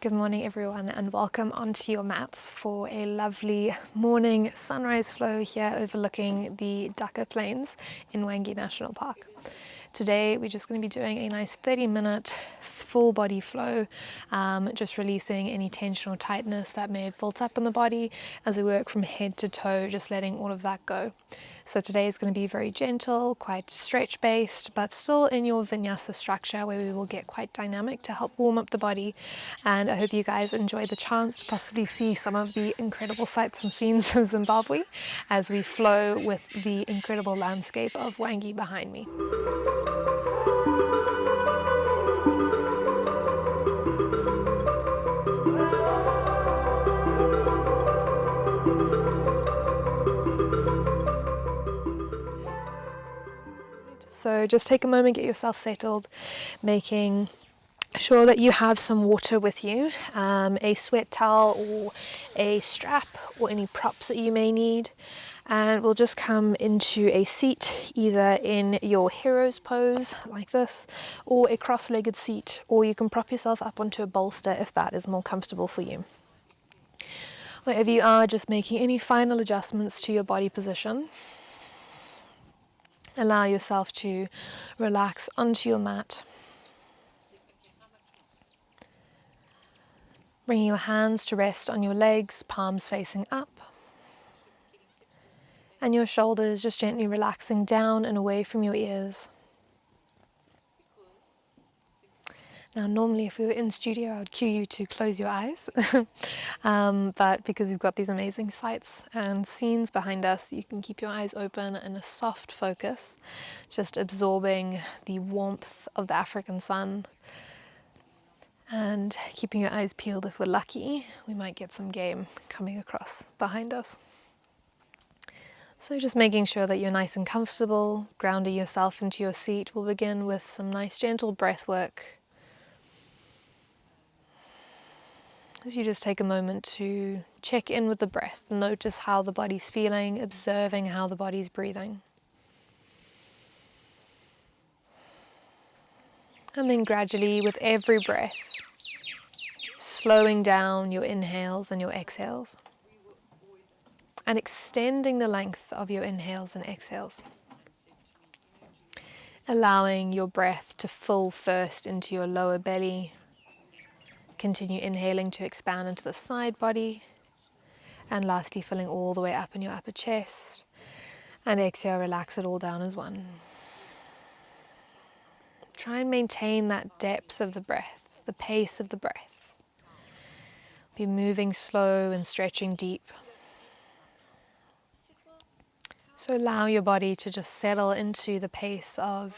Good morning everyone, and welcome onto your mats for a lovely morning sunrise flow here overlooking the Daka plains in Hwange National Park. Today we're just going to be doing a nice 30-minute full body flow, just releasing any tension or tightness that may have built up in the body as we work from head to toe, just letting all of that go. So today is going to be very gentle, quite stretch based, but still in your vinyasa structure where we will get quite dynamic to help warm up the body. And I hope you guys enjoy the chance to possibly see some of the incredible sights and scenes of Zimbabwe as we flow with the incredible landscape of Hwange behind me. So just take a moment, get yourself settled, making sure that you have some water with you, a sweat towel or a strap or any props that you may need. And we'll just come into a seat, either in your hero's pose like this, or a cross-legged seat, or you can prop yourself up onto a bolster if that is more comfortable for you. Wherever you are, just making any final adjustments to your body position. Allow yourself to relax onto your mat. Bringing your hands to rest on your legs, palms facing up. And your shoulders just gently relaxing down and away from your ears. Now normally if we were in studio I would cue you to close your eyes, but because we've got these amazing sights and scenes behind us, you can keep your eyes open in a soft focus, just absorbing the warmth of the African sun and keeping your eyes peeled. If we're lucky, we might get some game coming across behind us. So just making sure that you're nice and comfortable, grounding yourself into your seat. We'll begin with some nice gentle breath work. As you just take a moment to check in with the breath, notice how the body's feeling, observing how the body's breathing. And then gradually, with every breath, slowing down your inhales and your exhales, and extending the length of your inhales and exhales. Allowing your breath to fill first into your lower belly. Continue inhaling to expand into the side body, and lastly filling all the way up in your upper chest, and exhale, relax it all down as one. Try and maintain that depth of the breath, the pace of the breath. Be moving slow and stretching deep. So allow your body to just settle into the pace of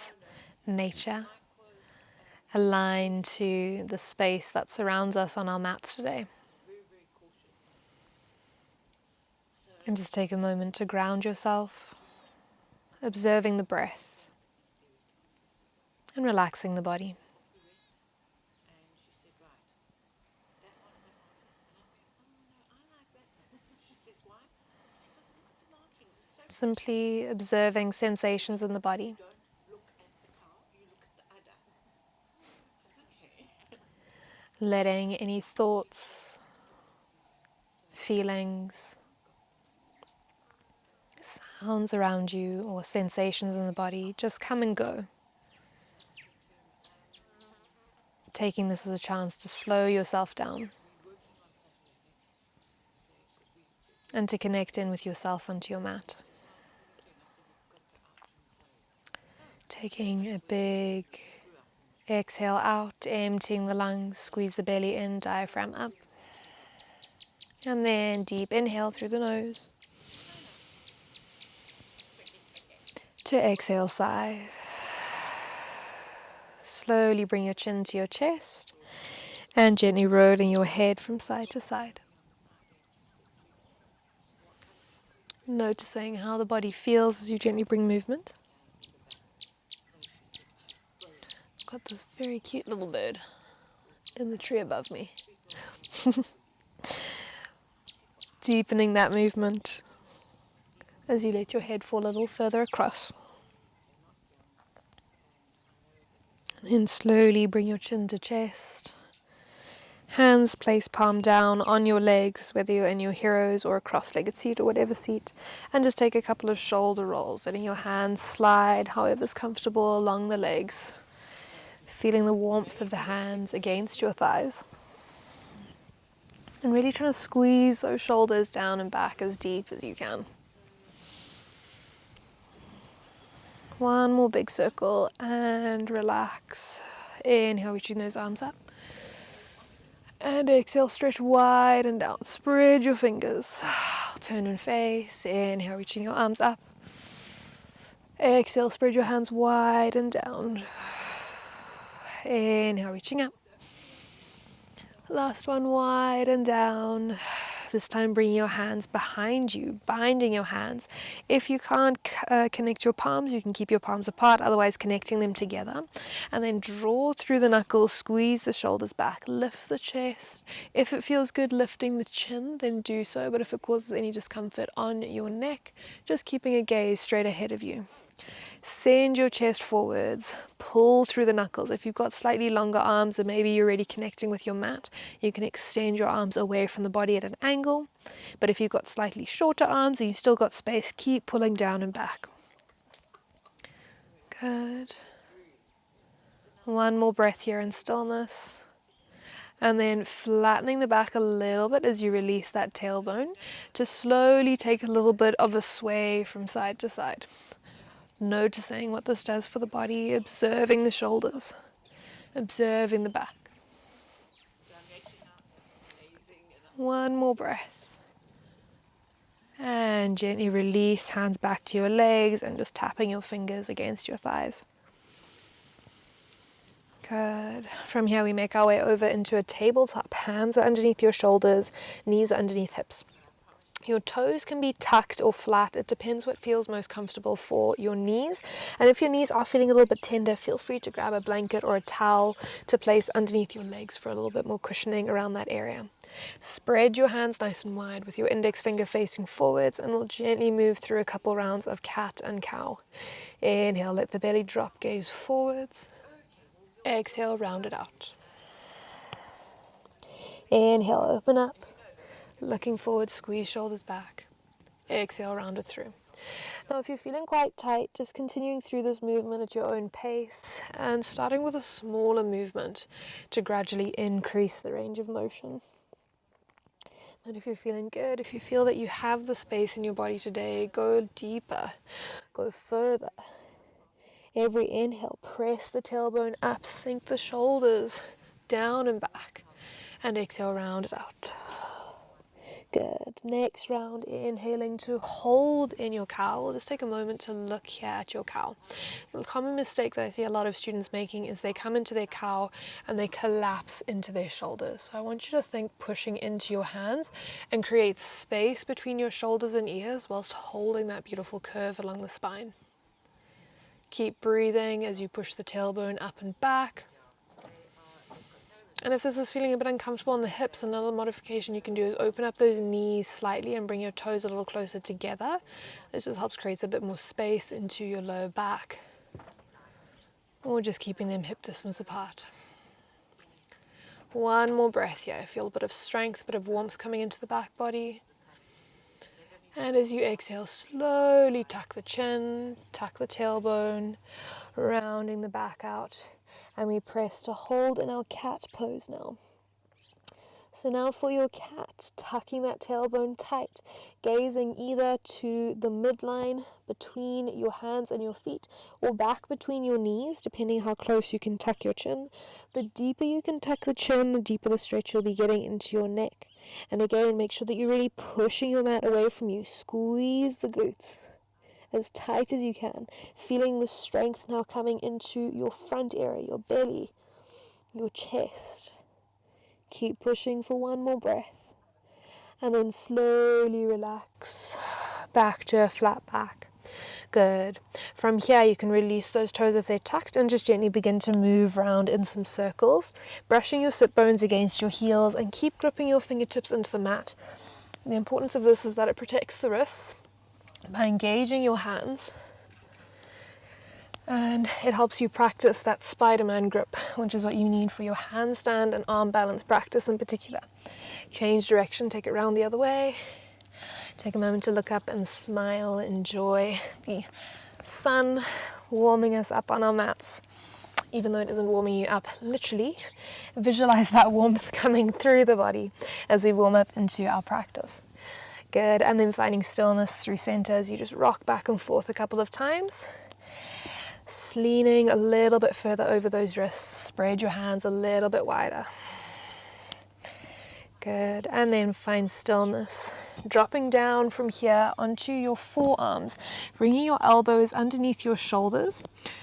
nature, aligned to the space that surrounds us on our mats today. And just take a moment to ground yourself, observing the breath and relaxing the body. Simply observing sensations in the body. Letting any thoughts, feelings, sounds around you or sensations in the body just come and go. Taking this as a chance to slow yourself down and to connect in with yourself onto your mat. Taking a big exhale out, emptying the lungs, squeeze the belly in, diaphragm up. And then deep inhale through the nose. To exhale, sigh. Slowly bring your chin to your chest and gently rolling your head from side to side. Noticing how the body feels as you gently bring movement. I've got this very cute little bird in the tree above me. Deepening that movement as you let your head fall a little further across. And then slowly bring your chin to chest Hands placed palm down on your legs, whether you're in your heroes or a cross-legged seat or whatever seat, and just take a couple of shoulder rolls, letting your hands slide however's comfortable along the legs, feeling the warmth of the hands against your thighs, and really trying to squeeze those shoulders down and back as deep as you can. One more big circle and relax. Inhale, reaching those arms up. And exhale, stretch wide and down. Spread your fingers. Turn and face. Inhale, reaching your arms up. Exhale, spread your hands wide and down. Inhale, reaching up. Last one, wide and down. This time bringing your hands behind you, binding your hands. If you can't connect your palms, you can keep your palms apart, otherwise connecting them together. And then draw through the knuckles, squeeze the shoulders back, lift the chest. If it feels good lifting the chin, then do so. But if it causes any discomfort on your neck, just keeping a gaze straight ahead of you. Send your chest forwards, pull through the knuckles. If you've got slightly longer arms or maybe you're already connecting with your mat, you can extend your arms away from the body at an angle. But if you've got slightly shorter arms and you've still got space, keep pulling down and back. Good. One more breath here in stillness. And then flattening the back a little bit as you release that tailbone to slowly take a little bit of a sway from side to side. Noticing what this does for the body, observing the shoulders, observing the back. One more breath. And gently release, hands back to your legs and just tapping your fingers against your thighs. Good. From here we make our way over into a tabletop. Hands are underneath your shoulders, knees are underneath hips. Your toes can be tucked or flat. It depends what feels most comfortable for your knees. And if your knees are feeling a little bit tender, feel free to grab a blanket or a towel to place underneath your legs for a little bit more cushioning around that area. Spread your hands nice and wide with your index finger facing forwards, and we'll gently move through a couple rounds of cat and cow. Inhale, let the belly drop, gaze forwards. Exhale, round it out. Inhale, open up. Looking forward, squeeze shoulders back. Exhale, round it through. Now, if you're feeling quite tight, just continuing through this movement at your own pace and starting with a smaller movement to gradually increase the range of motion. And if you're feeling good, if you feel that you have the space in your body today, go deeper, go further. Every inhale, press the tailbone up, sink the shoulders down and back, and exhale, round it out. Good. Next round, inhaling to hold in your cow. We'll just take a moment to look here at your cow. The common mistake that I see a lot of students making is they come into their cow and they collapse into their shoulders. So I want you to think pushing into your hands and create space between your shoulders and ears whilst holding that beautiful curve along the spine. Keep breathing as you push the tailbone up and back. And if this is feeling a bit uncomfortable on the hips, another modification you can do is open up those knees slightly and bring your toes a little closer together. This just helps create a bit more space into your lower back. Or just keeping them hip distance apart. One more breath here. Feel a bit of strength, a bit of warmth coming into the back body. And as you exhale, slowly tuck the chin, tuck the tailbone, rounding the back out. And we press to hold in our cat pose now. So now for your cat, tucking that tailbone tight, gazing either to the midline between your hands and your feet or back between your knees, depending how close you can tuck your chin. The deeper you can tuck the chin, the deeper the stretch you'll be getting into your neck. And again, make sure that you're really pushing your mat away from you. Squeeze the glutes as tight as you can, feeling the strength now coming into your front area, your belly, your chest. Keep pushing for one more breath, and then slowly relax back to a flat back. Good. From here, you can release those toes if they're tucked and just gently begin to move around in some circles, brushing your sit bones against your heels, and keep gripping your fingertips into the mat. The importance of this is that it protects the wrists by engaging your hands And it helps you practice that Spider-Man grip, which is what you need for your handstand and arm balance practice in particular. Change direction, take it round the other way. Take a moment to look up and smile, enjoy the sun warming us up on our mats. Even though it isn't warming you up literally, visualize that warmth coming through the body as we warm up into our practice. Good, and then finding stillness through center as you just rock back and forth a couple of times. Leaning a little bit further over those wrists, spread your hands a little bit wider. Good, and then find stillness. Dropping down from here onto your forearms, bringing your elbows underneath your shoulders,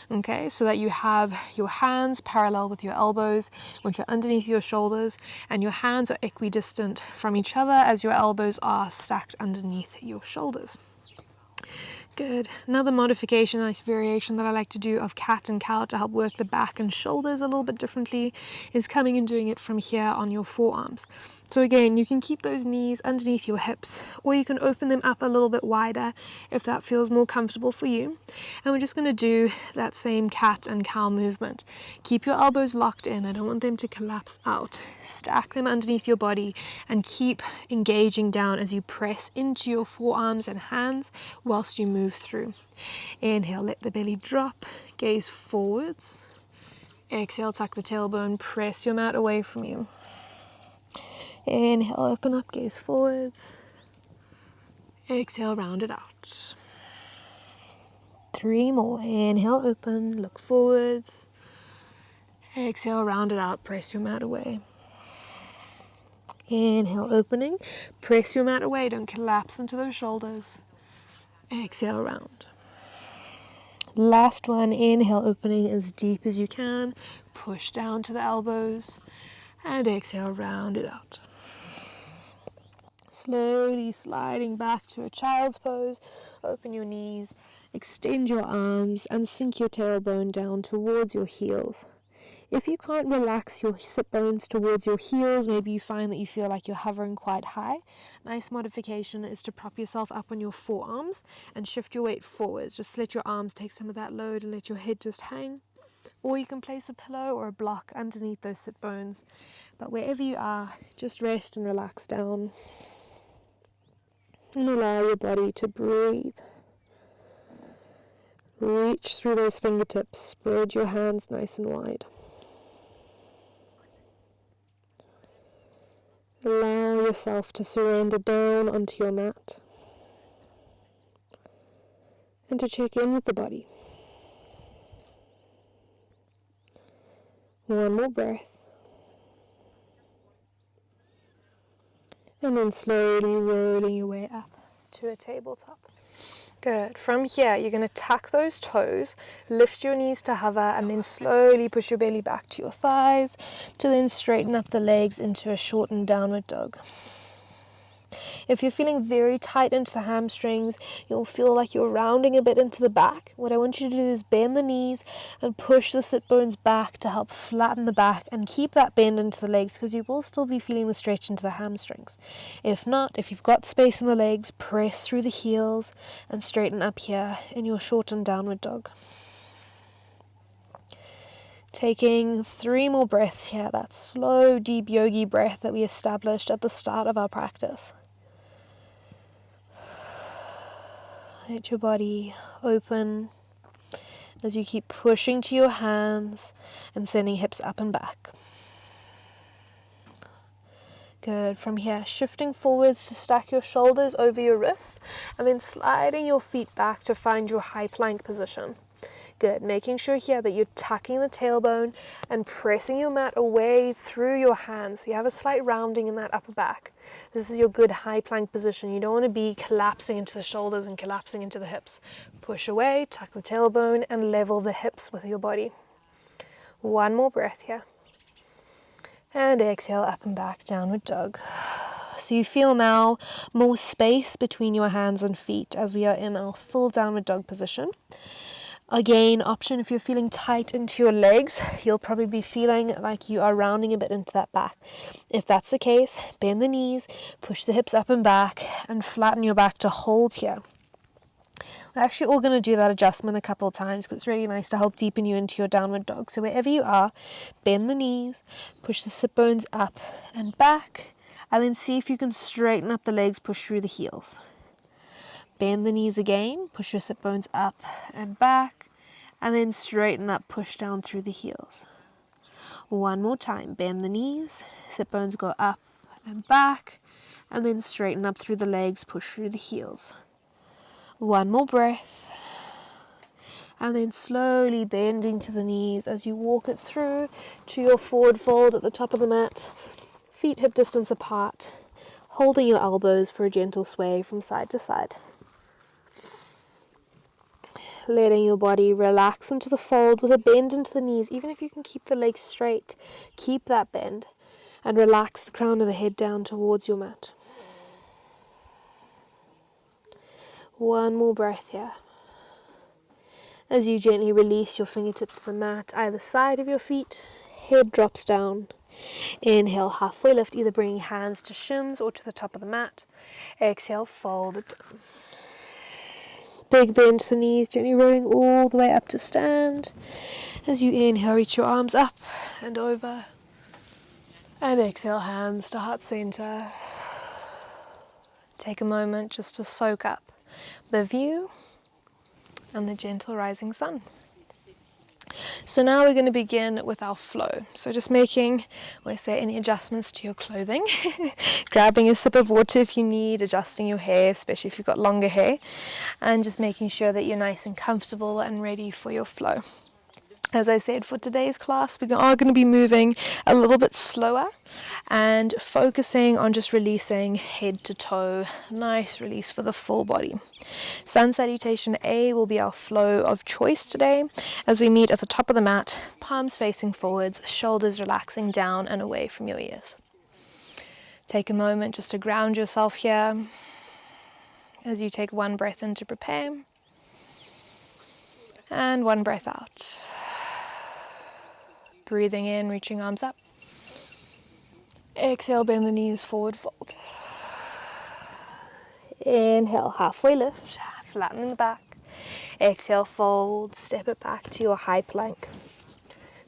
okay, so that you have your hands parallel with your elbows, which are underneath your shoulders, and your hands are equidistant from each other as your elbows are stacked underneath your shoulders. Good. Another modification, nice variation that I like to do of cat and cow to help work the back and shoulders a little bit differently is coming and doing it from here on your forearms. So again, you can keep those knees underneath your hips, or you can open them up a little bit wider if that feels more comfortable for you. And we're just going to do that same cat and cow movement. Keep your elbows locked in. I don't want them to collapse out. Stack them underneath your body and keep engaging down as you press into your forearms and hands whilst you move through. Inhale, let the belly drop, gaze forwards. Exhale, tuck the tailbone, press your mat away from you. Inhale, open up, gaze forwards. Exhale, round it out. 3 more. Inhale, open, look forwards. Exhale, round it out, press your mat away. Inhale, opening, press your mat away, don't collapse into those shoulders. Exhale, round. Last one, inhale, opening as deep as you can, push down to the elbows, and exhale, round it out. Slowly sliding back to a child's pose, open your knees, extend your arms, and sink your tailbone down towards your heels. If you can't relax your sit bones towards your heels, maybe you find that you feel like you're hovering quite high, nice modification is to prop yourself up on your forearms and shift your weight forwards. Just let your arms take some of that load and let your head just hang. Or you can place a pillow or a block underneath those sit bones. But wherever you are, just rest and relax down. And allow your body to breathe. Reach through those fingertips, spread your hands nice and wide. Allow yourself to surrender down onto your mat and to check in with the body. One more breath. And then slowly rolling your way up to a tabletop. Good. From here, you're going to tuck those toes, lift your knees to hover, and then slowly push your belly back to your thighs to then straighten up the legs into a shortened downward dog. If you're feeling very tight into the hamstrings, you'll feel like you're rounding a bit into the back. What I want you to do is bend the knees and push the sit bones back to help flatten the back and keep that bend into the legs, because you will still be feeling the stretch into the hamstrings. If not, if you've got space in the legs, press through the heels and straighten up here in your shortened downward dog. Taking 3 more breaths here, that slow, deep yogi breath that we established at the start of our practice. Let your body open as you keep pushing to your hands and sending hips up and back. Good. From here, shifting forwards to stack your shoulders over your wrists and then sliding your feet back to find your high plank position. Good. Making sure here that you're tucking the tailbone and pressing your mat away through your hands. So you have a slight rounding in that upper back. This is your good high plank position. You don't want to be collapsing into the shoulders and collapsing into the hips. Push away, tuck the tailbone, and level the hips with your body. 1 more breath here. And exhale, up and back, downward dog. So you feel now more space between your hands and feet as we are in our full downward dog position. Again, option if you're feeling tight into your legs, you'll probably be feeling like you are rounding a bit into that back. If that's the case, bend the knees, push the hips up and back, and flatten your back to hold here. We're actually all going to do that adjustment a couple of times because it's really nice to help deepen you into your downward dog. So wherever you are, bend the knees, push the sit bones up and back, and then see if you can straighten up the legs, push through the heels. Bend the knees again, push your sit bones up and back, and then straighten up, push down through the heels. One more time, bend the knees, sit bones go up and back, and then straighten up through the legs, push through the heels. One more breath, and then slowly bending to the knees as you walk it through to your forward fold at the top of the mat, feet hip distance apart, holding your elbows for a gentle sway from side to side. Letting your body relax into the fold with a bend into the knees. Even if you can keep the legs straight, keep that bend and relax the crown of the head down towards your mat. One more breath here. As you gently release your fingertips to the mat, either side of your feet, head drops down. Inhale, halfway lift, either bringing hands to shins or to the top of the mat. Exhale, fold it down. Big bend to the knees, gently rolling all the way up to stand. As you inhale, reach your arms up and over. And exhale, hands to heart center. Take a moment just to soak up the view and the gentle rising sun. So now we're going to begin with our flow. So just making, any adjustments to your clothing, grabbing a sip of water if you need, adjusting your hair, especially if you've got longer hair, and just making sure that you're nice and comfortable and ready for your flow. As I said, for today's class, we are going to be moving a little bit slower and focusing on just releasing head to toe. Nice release for the full body. Sun Salutation A will be our flow of choice today as we meet at the top of the mat, palms facing forwards, shoulders relaxing down and away from your ears. Take a moment just to ground yourself here as you take one breath in to prepare and one breath out. Breathing in, reaching arms up. Exhale, bend the knees, forward fold. Inhale, halfway lift, flattening the back. Exhale, fold, step it back to your high plank.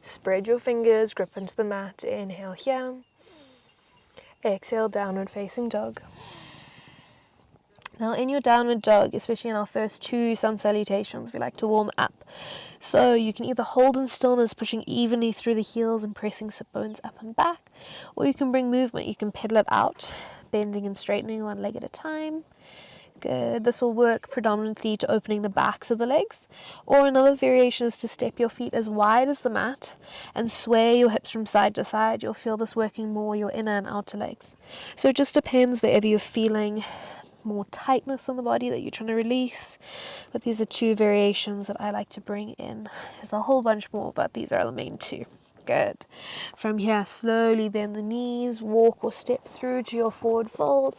Spread your fingers, grip into the mat. Inhale here. Exhale, downward facing dog. Now in your downward dog, especially in our first two sun salutations, we like to warm up. So you can either hold in stillness, pushing evenly through the heels and pressing sit bones up and back, or you can bring movement. You can pedal it out, bending and straightening one leg at a time. Good. This will work predominantly to opening the backs of the legs, or another variation is to step your feet as wide as the mat and sway your hips from side to side. You'll feel this working more your inner and outer legs. So it just depends wherever you're feeling more tightness in the body that you're trying to release. But these are two variations that I like to bring in. There's a whole bunch more, but these are the main two. Good. From here, slowly bend the knees, walk or step through to your forward fold.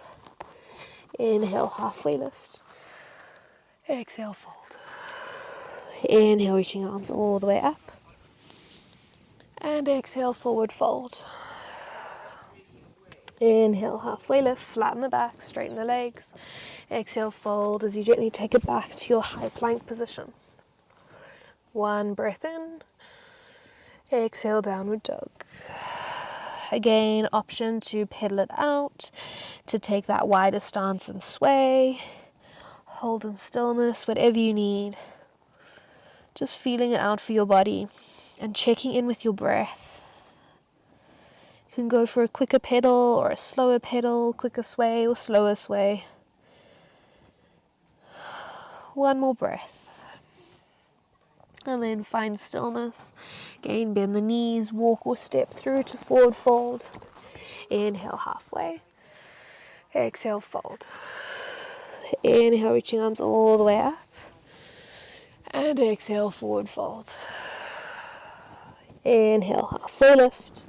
Inhale, halfway lift. Exhale, fold. Inhale, reaching arms all the way up. And exhale, forward fold. Inhale, halfway lift, flatten the back, straighten the legs. Exhale, fold as you gently take it back to your high plank position. One breath in. Exhale, downward dog. Again, option to pedal it out, to take that wider stance and sway. Hold in stillness, whatever you need. Just feeling it out for your body and checking in with your breath. You can go for a quicker pedal or a slower pedal, quicker sway or slower sway. One more breath. And then find stillness. Again, bend the knees, walk or step through to forward fold. Inhale, halfway. Exhale, fold. Inhale, reaching arms all the way up. And exhale, forward fold. Inhale, halfway lift.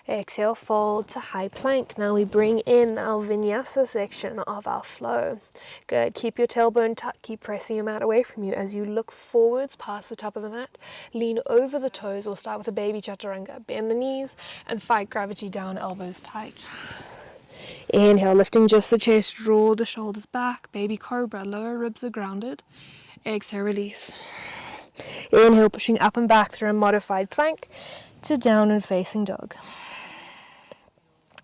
Exhale, fold to high plank. Now we bring in our vinyasa section of our flow. Good. Keep your tailbone tucked. Keep pressing your mat away from you as you look forwards past the top of the mat. Lean over the toes or start with a baby chaturanga. Bend the knees and fight gravity down, elbows tight. Inhale, lifting just the chest, draw the shoulders back. Baby cobra, lower ribs are grounded. Exhale, release. Inhale, pushing up and back through a modified plank to downward facing dog.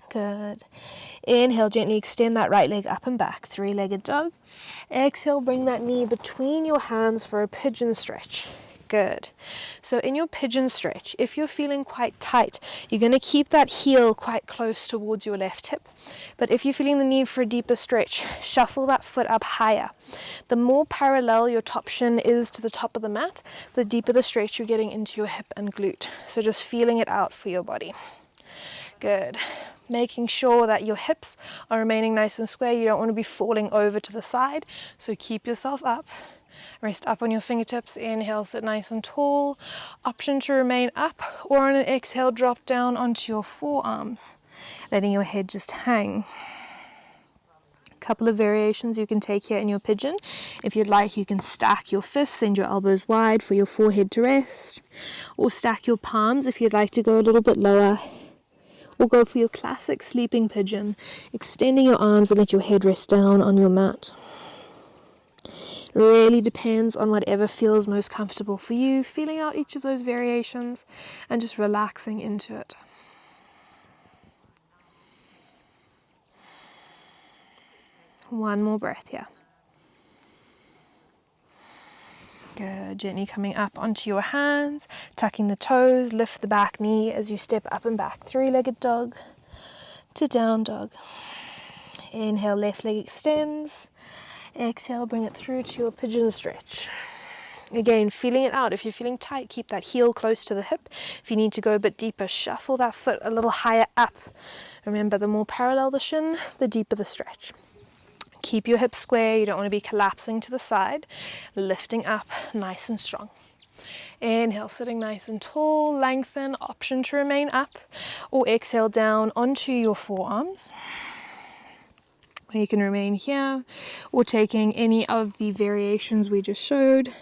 Good. Inhale, gently extend that right leg up and back, three-legged dog. Exhale, bring that knee between your hands for a pigeon stretch. Good. So in your pigeon stretch, if you're feeling quite tight, you're going to keep that heel quite close towards your left hip. But if you're feeling the need for a deeper stretch, shuffle that foot up higher. The more parallel your top shin is to the top of the mat, the deeper the stretch you're getting into your hip and glute. So just feeling it out for your body. Good. Making sure that your hips are remaining nice and square. You don't want to be falling over to the side. So keep yourself up. Rest up on your fingertips. Inhale, sit nice and tall. Option to remain up, or on an exhale, drop down onto your forearms, letting your head just hang. A couple of variations you can take here in your pigeon. If you'd like, you can stack your fists, send your elbows wide for your forehead to rest, or stack your palms if you'd like to go a little bit lower. Or go for your classic sleeping pigeon, extending your arms and let your head rest down on your mat. It really depends on whatever feels most comfortable for you, feeling out each of those variations and just relaxing into it. One more breath here. Good. Gently coming up onto your hands, tucking the toes, lift the back knee as you step up and back. Three-legged dog to down dog. Inhale, left leg extends. Exhale, bring it through to your pigeon stretch. Again, feeling it out. If you're feeling tight, keep that heel close to the hip. If you need to go a bit deeper, shuffle that foot a little higher up. Remember, the more parallel the shin, the deeper the stretch. Keep your hips square. You don't want to be collapsing to the side. Lifting up nice and strong. Inhale, sitting nice and tall. Lengthen. Option to remain up. Or exhale down onto your forearms. You can remain here. Or taking any of the variations we just showed.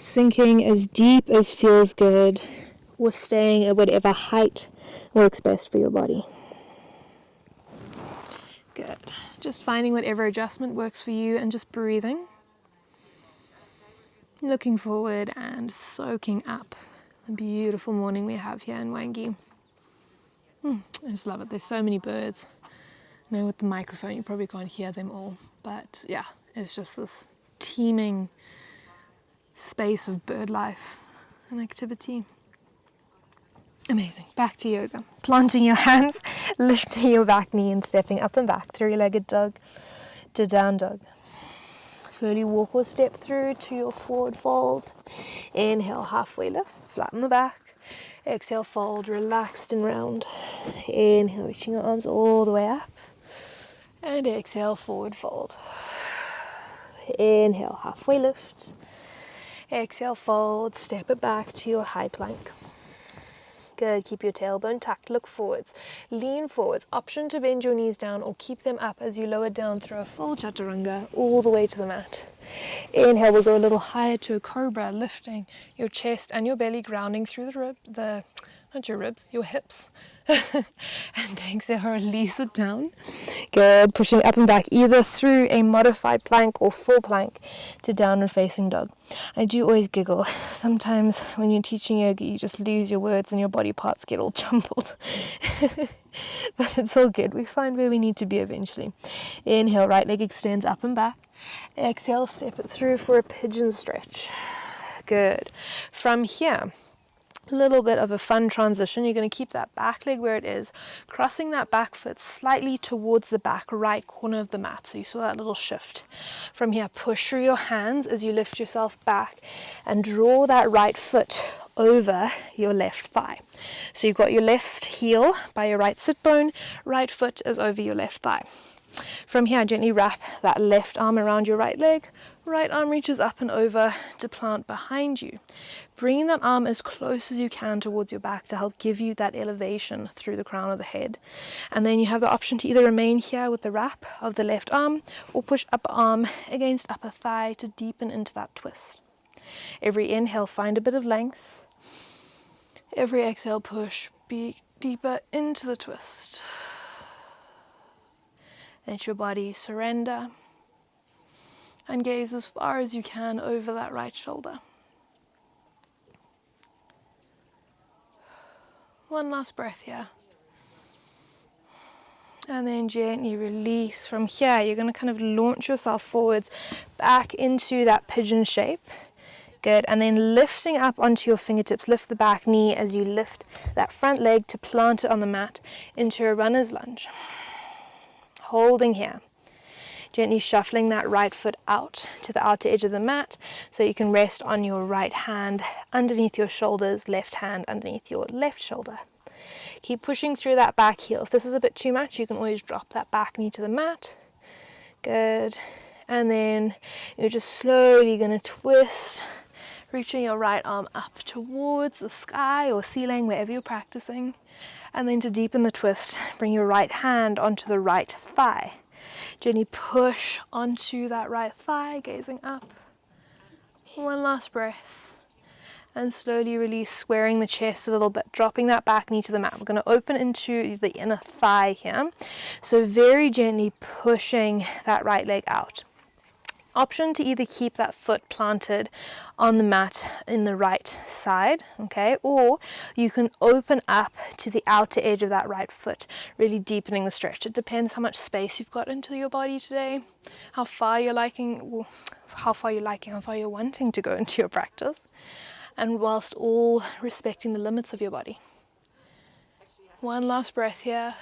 Sinking as deep as feels good. Or staying at whatever height works best for your body. Good. Just finding whatever adjustment works for you and just breathing. Looking forward and soaking up the beautiful morning we have here in Hwange. I just love it. There's so many birds. I know with the microphone you probably can't hear them all, but yeah, it's just this teeming space of bird life and activity. Amazing. Back to yoga. Planting your hands, lifting your back knee and stepping up and back. Three-legged dog to down dog. Slowly walk or step through to your forward fold. Inhale, halfway lift, flatten the back. Exhale, fold, relaxed and round. Inhale, reaching your arms all the way up. And exhale, forward fold. Inhale, halfway lift. Exhale, fold, step it back to your high plank. Good. Keep your tailbone tucked. Look forwards. Lean forwards. Option to bend your knees down or keep them up as you lower down through a full chaturanga all the way to the mat. Inhale, we'll go a little higher to a cobra, lifting your chest and your belly, grounding through not your ribs, your hips. And exhale, release it down. Good. Pushing up and back either through a modified plank or full plank to downward facing dog. I do always giggle. Sometimes when you're teaching yoga, you just lose your words and your body parts get all jumbled. But it's all good. We find where we need to be eventually. Inhale, right leg extends up and back. Exhale, step it through for a pigeon stretch. Good. From here, a little bit of a fun transition. You're going to keep that back leg where it is, crossing that back foot slightly towards the back right corner of the mat. So you saw that little shift. From here, push through your hands as you lift yourself back and draw that right foot over your left thigh. So you've got your left heel by your right sit bone, right foot is over your left thigh. From here, gently wrap that left arm around your right leg. Right arm reaches up and over to plant behind you. Bringing that arm as close as you can towards your back to help give you that elevation through the crown of the head. And then you have the option to either remain here with the wrap of the left arm or push upper arm against upper thigh to deepen into that twist. Every inhale, find a bit of length. Every exhale, push deeper into the twist. Let your body surrender and gaze as far as you can over that right shoulder. One last breath here. And then gently release from here. You're going to kind of launch yourself forwards back into that pigeon shape. Good. And then lifting up onto your fingertips. Lift the back knee as you lift that front leg to plant it on the mat into a runner's lunge. Holding here. Gently shuffling that right foot out to the outer edge of the mat so you can rest on your right hand underneath your shoulders, left hand underneath your left shoulder. Keep pushing through that back heel. If this is a bit too much, you can always drop that back knee to the mat. Good. And then you're just slowly going to twist, reaching your right arm up towards the sky or ceiling, wherever you're practicing. And then to deepen the twist, bring your right hand onto the right thigh. Gently push onto that right thigh, gazing up. One last breath. And slowly release, squaring the chest a little bit, dropping that back knee to the mat. We're going to open into the inner thigh here. So very gently pushing that right leg out. Option to either keep that foot planted on the mat in the right side, okay, or you can open up to the outer edge of that right foot, really deepening the stretch. It depends how much space you've got into your body today, how far you're wanting to go into your practice, and whilst all respecting the limits of your body. One last breath here.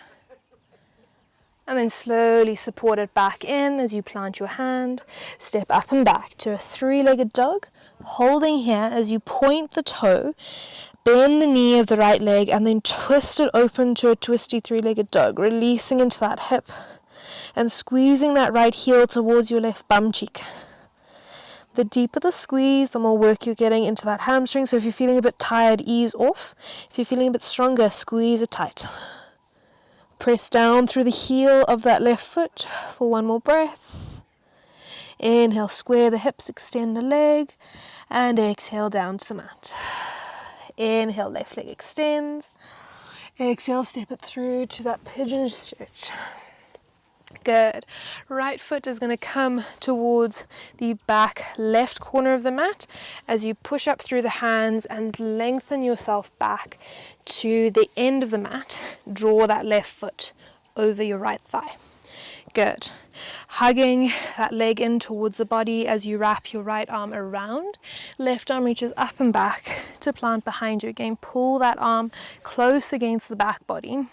And then slowly support it back in as you plant your hand. Step up and back to a three-legged dog. Holding here as you point the toe, bend the knee of the right leg, and then twist it open to a twisty three-legged dog. Releasing into that hip and squeezing that right heel towards your left bum cheek. The deeper the squeeze, the more work you're getting into that hamstring. So if you're feeling a bit tired, ease off. If you're feeling a bit stronger, squeeze it tight. Press down through the heel of that left foot for one more breath. Inhale, square the hips, extend the leg, and exhale down to the mat. Inhale, left leg extends. Exhale, step it through to that pigeon stretch. Good. Right foot is going to come towards the back left corner of the mat as you push up through the hands and lengthen yourself back to the end of the mat. Draw that left foot over your right thigh. Good. Hugging that leg in towards the body as you wrap your right arm around. Left arm reaches up and back to plant behind you. Again, pull that arm close against the back body.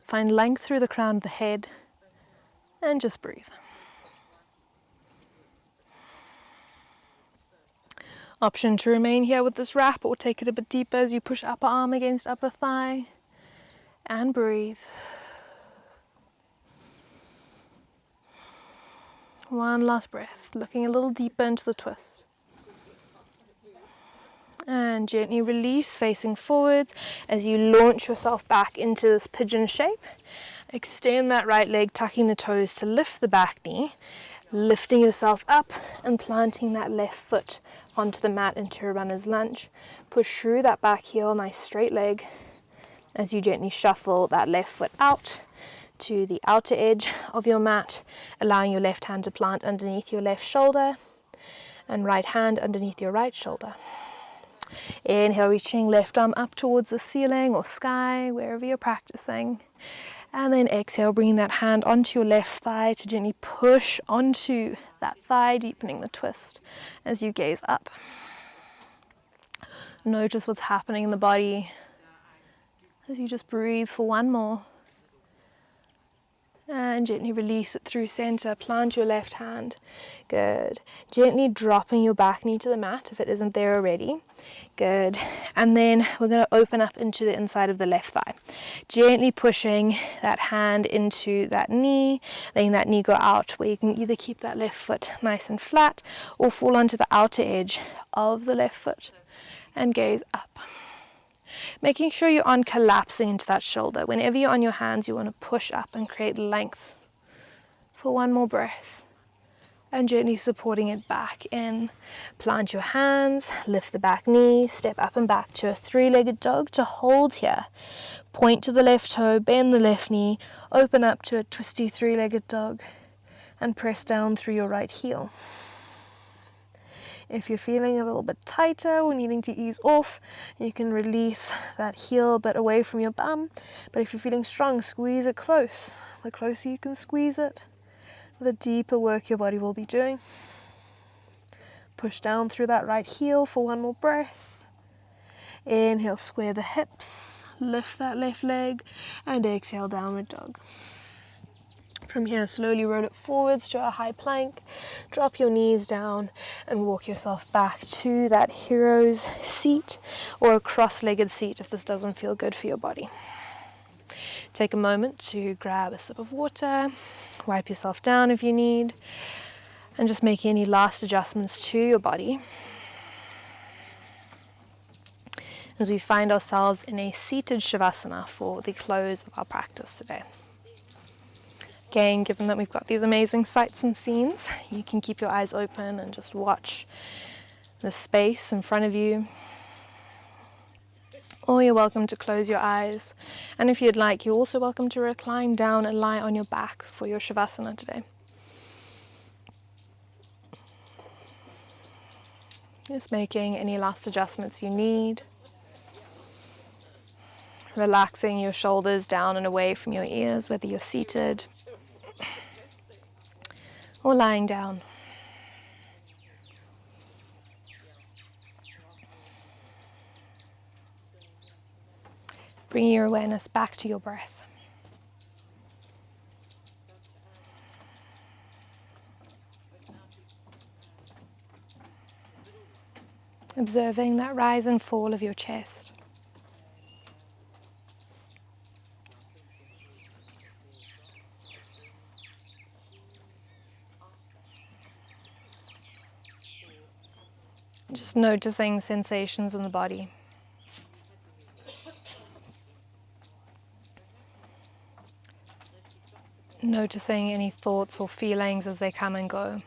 Find length through the crown of the head. And just breathe. Option to remain here with this wrap or take it a bit deeper as you push upper arm against upper thigh and breathe. One last breath, looking a little deeper into the twist. And gently release, facing forwards as you launch yourself back into this pigeon shape. Extend that right leg, tucking the toes to lift the back knee, lifting yourself up and planting that left foot onto the mat into a runner's lunge. Push through that back heel, nice straight leg, as you gently shuffle that left foot out to the outer edge of your mat, allowing your left hand to plant underneath your left shoulder and right hand underneath your right shoulder. Inhale, reaching left arm up towards the ceiling or sky, wherever you're practicing. And then exhale, bringing that hand onto your left thigh to gently push onto that thigh, deepening the twist as you gaze up. Notice what's happening in the body as you just breathe for one more. And gently release it through center. Plant your left hand. Good. Gently dropping your back knee to the mat if it isn't there already. Good. And then we're going to open up into the inside of the left thigh. Gently pushing that hand into that knee, letting that knee go out, where you can either keep that left foot nice and flat or fall onto the outer edge of the left foot and gaze up. Making sure you aren't collapsing into that shoulder. Whenever you're on your hands, you want to push up and create length for one more breath. And gently supporting it back in. Plant your hands, lift the back knee, step up and back to a three-legged dog to hold here. Point to the left toe, bend the left knee, open up to a twisty three-legged dog, and press down through your right heel. If you're feeling a little bit tighter or needing to ease off, you can release that heel bit away from your bum. But if you're feeling strong, squeeze it close. The closer you can squeeze it, the deeper work your body will be doing. Push down through that right heel for one more breath. Inhale, square the hips, lift that left leg, and exhale, downward dog. From here, slowly roll it forwards to a high plank, drop your knees down and walk yourself back to that hero's seat or a cross-legged seat if this doesn't feel good for your body. Take a moment to grab a sip of water, wipe yourself down if you need, and just make any last adjustments to your body as we find ourselves in a seated Shavasana for the close of our practice today. Again, given that we've got these amazing sights and scenes, you can keep your eyes open and just watch the space in front of you. Or you're welcome to close your eyes. And if you'd like, you're also welcome to recline down and lie on your back for your Shavasana today. Just making any last adjustments you need. Relaxing your shoulders down and away from your ears, whether you're seated or lying down. Bring your awareness back to your breath. Observing that rise and fall of your chest. Just noticing sensations in the body. Noticing any thoughts or feelings as they come and go.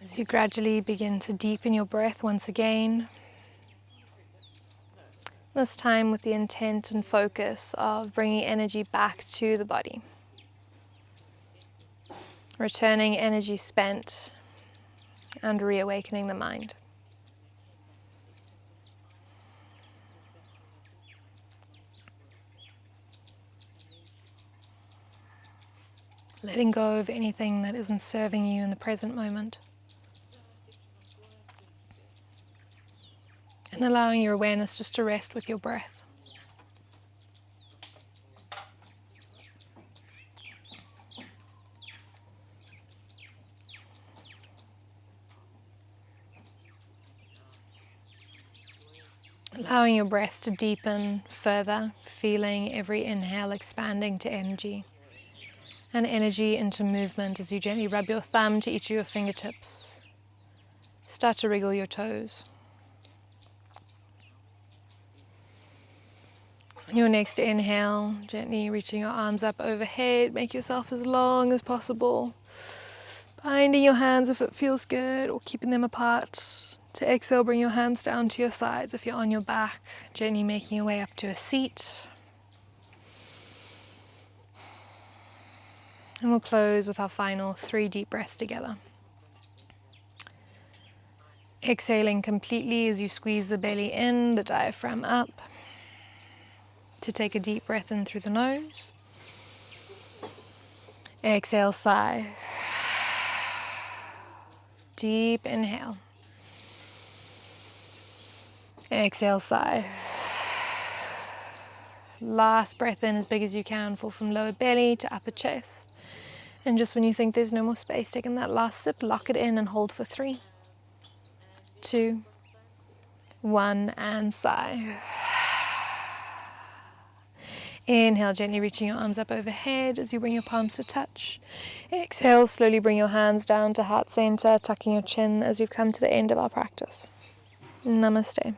As you gradually begin to deepen your breath once again, this time with the intent and focus of bringing energy back to the body. Returning energy spent and reawakening the mind. Letting go of anything that isn't serving you in the present moment. And allowing your awareness just to rest with your breath. Allowing your breath to deepen further, feeling every inhale expanding to energy. And energy into movement as you gently rub your thumb to each of your fingertips. Start to wriggle your toes. On your next inhale, gently reaching your arms up overhead, make yourself as long as possible. Binding your hands if it feels good, or keeping them apart. To exhale, bring your hands down to your sides if you're on your back, gently making your way up to a seat. And we'll close with our final 3 deep breaths together. Exhaling completely as you squeeze the belly in, the diaphragm up. To take a deep breath in through the nose. Exhale, sigh. Deep inhale. Exhale, sigh. Last breath in as big as you can, fall from lower belly to upper chest. And just when you think there's no more space, taking that last sip, lock it in and hold for 3, 2, 1, and sigh. Inhale, gently reaching your arms up overhead as you bring your palms to touch. Exhale, slowly bring your hands down to heart center, tucking your chin as we've come to the end of our practice. Namaste.